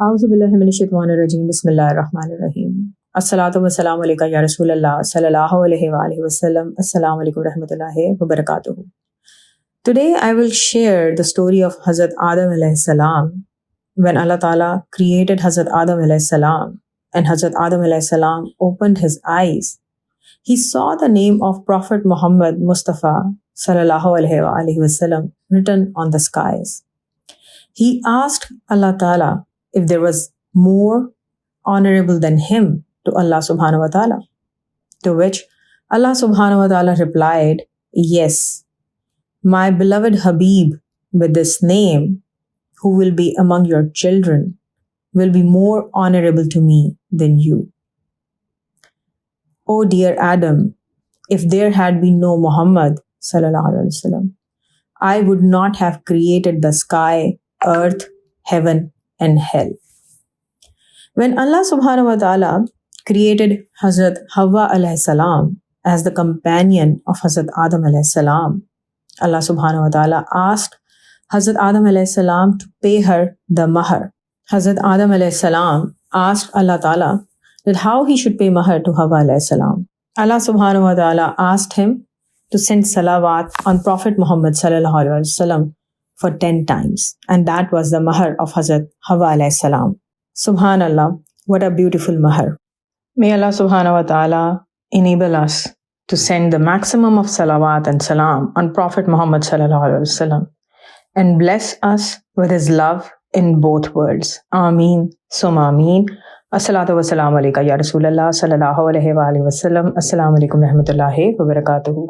اعوذ باللہ من الشیطان الرجیم بسم اللہ الرحمن الرحیم الصلاۃ والسلام علیکہ یا رسول اللہ صلی اللہ علیہ وآلہ وسلم. السلام علیکم ورحمۃ اللہ وبرکاتہ. Today I will share the story of Hazrat Adam alayhi salam. When Allah Ta'ala created Hazrat Adam alayhi salam and Hazrat Adam alayhi salam opened his eyes, he saw the name of Prophet Muhammad Mustafa sallallahu alayhi wasallam written on the skies. He asked Allah Ta'ala if there was more honorable than him to Allah subhanahu wa ta'ala, to which Allah subhanahu wa ta'ala replied, yes, my beloved Habib with this name, who will be among your children, will be more honorable to me than you. O dear Adam, if there had been no Muhammad sallallahu alaihi wasallam, I would not have created the sky, earth, heaven, and hell. When Allah subhanahu wa ta'ala created Hazrat Hawa alayhi salam as the companion of Hazrat Adam alayhi salam, Allah subhanahu wa ta'ala asked Hazrat Adam alayhi salam to pay her the mahar. Hazrat Adam alayhi salam asked Allah Ta'ala that how he should pay mahar to Hawa alayhi salam. Allah subhanahu wa ta'ala asked him to send Salawat on Prophet Muhammad sallallahu alaihi wasallam for 10 times, and that was the mahar of Hazrat Hawa alayhi salam. Subhanallah, what a beautiful mahar. May Allah subhanahu wa ta'ala enable us to send the maximum of salawat and salam on Prophet Muhammad sallallahu alaihi wasallam and bless us with his love in both worlds. Ameen, summa ameen. As-salatu wa salam alayka ya Rasulullah sallallahu alaihi wa alihi wasallam. Assalamu alaikum rahmatullahi wa barakatuhu.